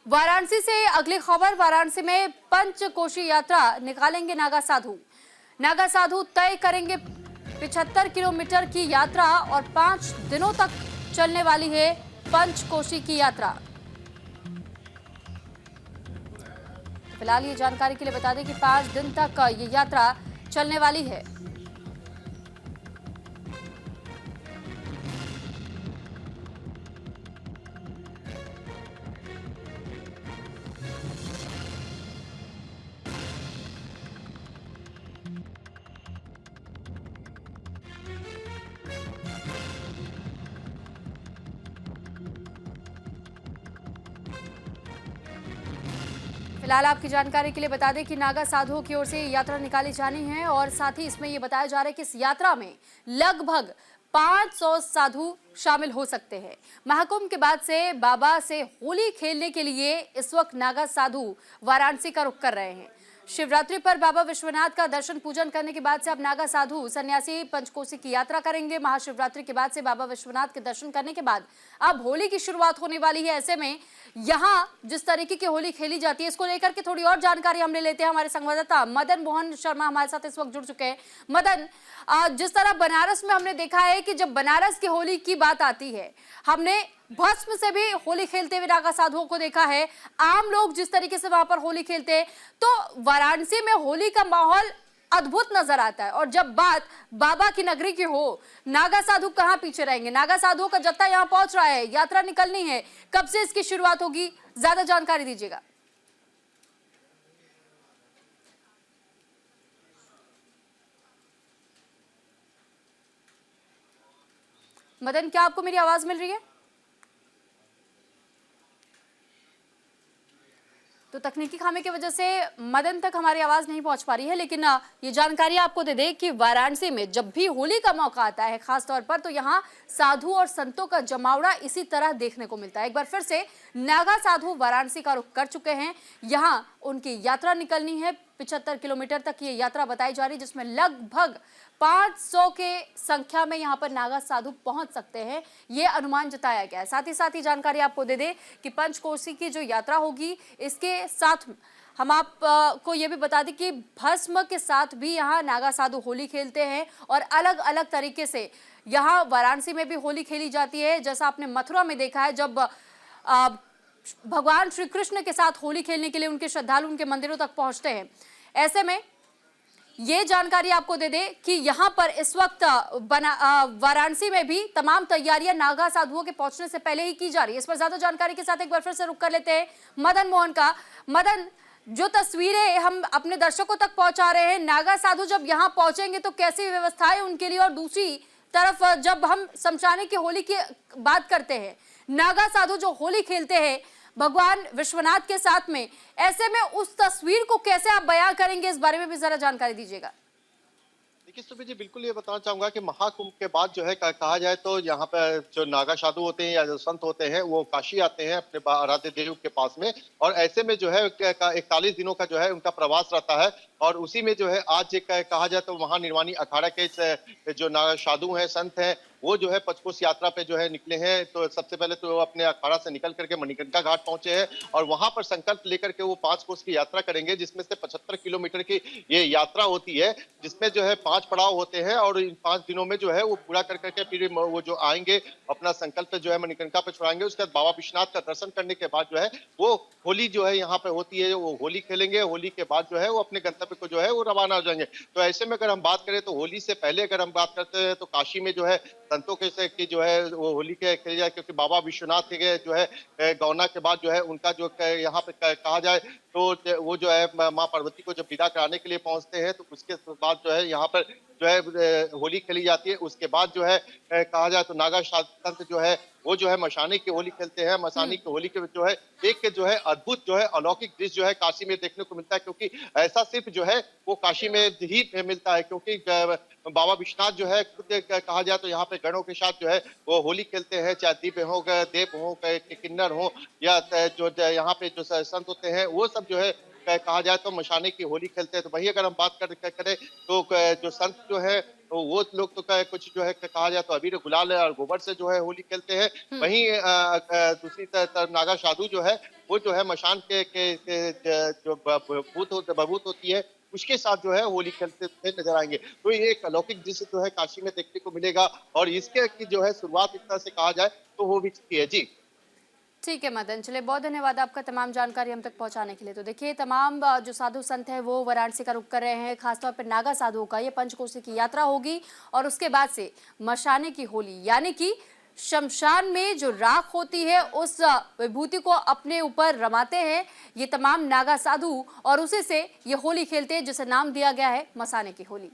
वाराणसी से अगली खबर। वाराणसी में पंचकोशी यात्रा निकालेंगे नागा साधु। नागा साधु तय करेंगे 75 किलोमीटर की यात्रा और 5 दिनों तक चलने वाली है पंचकोशी की यात्रा। फिलहाल ये जानकारी के लिए बता दें कि 5 दिन तक ये यात्रा चलने वाली है। फिलहाल आपकी जानकारी के लिए बता दें कि नागा साधुओं की ओर से यात्रा निकाली जानी है और साथ ही इसमें यह बताया जा रहा है कि इस यात्रा में लगभग 500 साधु शामिल हो सकते हैं। महाकुंभ के बाद से बाबा से होली खेलने के लिए इस वक्त नागा साधु वाराणसी का रुख कर रहे हैं। शिवरात्रि पर बाबा विश्वनाथ का दर्शन पूजन करने के बाद से अब नागा साधु सन्यासी पंचकोशी की यात्रा करेंगे। महाशिवरात्रि के बाद से बाबा विश्वनाथ के दर्शन करने के बाद अब होली की शुरुआत होने वाली है। ऐसे में यहाँ जिस तरीके की होली खेली जाती है, इसको लेकर के थोड़ी और जानकारी हमने लेते हैं। हमारे संवाददाता मदन मोहन शर्मा हमारे साथ इस वक्त जुड़ चुके हैं। मदन, जिस तरह बनारस में हमने देखा है कि जब बनारस की होली की बात आती है, हमने भस्म से भी होली खेलते हुए नागा साधुओं को देखा है। आम लोग जिस तरीके से वहां पर होली खेलते हैं, तो वाराणसी में होली का माहौल अद्भुत नजर आता है। और जब बात बाबा की नगरी की हो, नागा साधु कहां पीछे रहेंगे। नागा साधुओं का जत्था यहां पहुंच रहा है, यात्रा निकलनी है। कब से इसकी शुरुआत होगी, ज्यादा जानकारी दीजिएगा। मदन, क्या आपको मेरी आवाज मिल रही है? तो तकनीकी खामे की वजह से मदन तक हमारी आवाज नहीं पहुंच पा रही है, लेकिन ये जानकारी आपको दे दें कि वाराणसी में जब भी होली का मौका आता है खास तौर पर, तो यहाँ साधु और संतों का जमावड़ा इसी तरह देखने को मिलता है। एक बार फिर से नागा साधु वाराणसी का रुख कर चुके हैं। यहाँ उनकी यात्रा निकलनी है। 75 किलोमीटर तक ये यात्रा बताई जा रही है, जिसमें लगभग 500 के संख्या में यहाँ पर नागा साधु पहुंच सकते हैं, ये अनुमान जताया गया है। साथ ही जानकारी आपको दे दें कि पंचकोशी की जो यात्रा होगी, इसके साथ हम आपको ये भी बता दें कि भस्म के साथ भी यहाँ नागा साधु होली खेलते हैं और अलग अलग तरीके से यहाँ वाराणसी में भी होली खेली जाती है। जैसा आपने मथुरा में देखा है, जब भगवान श्री कृष्ण के साथ होली खेलने के लिए उनके श्रद्धालु उनके मंदिरों तक पहुंचते हैं। ऐसे में ये जानकारी आपको दे दें कि यहाँ पर इस वक्त वाराणसी में भी तमाम तैयारियां नागा साधुओं के पहुंचने से पहले ही की जा रही है। इस पर ज्यादा जानकारी के साथ एक बार फिर से रुक कर लेते हैं मदन मोहन का। मदन, जो तस्वीरें हम अपने दर्शकों तक पहुंचा रहे हैं, नागा साधु जब यहाँ पहुंचेंगे तो कैसी व्यवस्थाएं उनके लिए, और दूसरी तरफ जब हम शमशानी की होली की बात करते हैं, नागा साधु जो होली खेलते हैं भगवान विश्वनाथ के साथ में, ऐसे में उस तस्वीर को कैसे आप बयां करेंगे, इस बारे में भी जरा जानकारी दीजिएगा। देखिए सुबह जी, बिल्कुल ये बताना चाहूंगा कि महाकुंभ के बाद जो है कहा जाए तो यहाँ पे जो नागा साधु होते हैं या जो संत होते हैं, वो काशी आते हैं अपने आराध्य देव के पास में, और ऐसे में जो है 41 दिनों का जो है उनका प्रवास रहता है। और उसी में जो है आज कहा जाए तो महानिर्वाणी अखाड़ा के जो नागा साधु हैं, संत हैं, वो जो है पंचकोश यात्रा पे जो है निकले हैं। तो सबसे पहले तो अपने अखाड़ा से निकल करके मणिकर्णिका घाट पहुंचे हैं और वहां पर संकल्प लेकर के वो 5 कोस की यात्रा करेंगे, जिसमें से 75 किलोमीटर की ये यात्रा होती है, जिसमें जो है 5 पड़ाव होते हैं। और इन 5 दिनों में जो है वो पूरा कर करके फिर वो जो आएंगे अपना संकल्प जो है मणिकर्णिका पे छुड़ाएंगे। उसके बाद बाबा विश्वनाथ का दर्शन करने के बाद जो है वो होली जो है यहाँ पे होती है, वो होली खेलेंगे। होली के बाद जो है वो अपने गंतव्य को जो है वो रवाना हो जाएंगे। तो ऐसे में अगर हम बात करें तो होली से पहले अगर हम बात करते हैं तो काशी में जो है संतों के से की जो है वो होली के खेली जाए, क्योंकि बाबा विश्वनाथ के जो है गौना के बाद जो है उनका जो यहाँ पे कहा जाए तो वो जो है माँ पार्वती को जब विदा कराने के लिए पहुंचते हैं, तो उसके बाद जो है यहाँ पर जो है होली खेली जाती है। उसके बाद जो है कहा जाए तो नागा संत जो है वो जो है मशानी की होली खेलते हैं। मशानी की होली के जो है एक जो है अद्भुत जो है अलौकिक दृश्य जो है काशी में देखने को मिलता है, क्योंकि ऐसा सिर्फ जो है वो काशी में ही मिलता है। क्योंकि बाबा विश्वनाथ जो है खुद कहा जाए तो यहाँ पे गणों के साथ जो है वो होली खेलते हैं, चाहे दीप हो गए, देव हो गए, किन्नर हो, या जो यहाँ पे जो संत होते हैं वो सब जो है कहा जाए तो मशाने की होली खेलते हैं। तो वही अगर हम बात करें तो जो संत जो है तो वो लोग तो कुछ जो है कहा जाए तो अबीर गुलाल और गोबर से जो है होली खेलते हैं। वहीं दूसरी तरफ नागा साधु जो है वो जो है मशान के जो बभूत होती है, उसके साथ जो है होली खेलते हुए नजर आएंगे। तो ये एक अलौकिक दृश्य जो है काशी में देखने को मिलेगा और इसके की जो है शुरुआत एक तरह से कहा जाए तो हो भी चुकी है। जी। ठीक है मदन, चलिए बहुत धन्यवाद आपका तमाम जानकारी हम तक पहुंचाने के लिए। तो देखिए तमाम जो साधु संत हैं वो वाराणसी का रुख कर रहे हैं, खासतौर पर नागा साधुओं का ये पंचकोसी की यात्रा होगी और उसके बाद से मशाने की होली, यानी कि शमशान में जो राख होती है उस विभूति को अपने ऊपर रमाते हैं ये तमाम नागा साधु और उसी से ये होली खेलते हैं जिसे नाम दिया गया है मसाने की होली।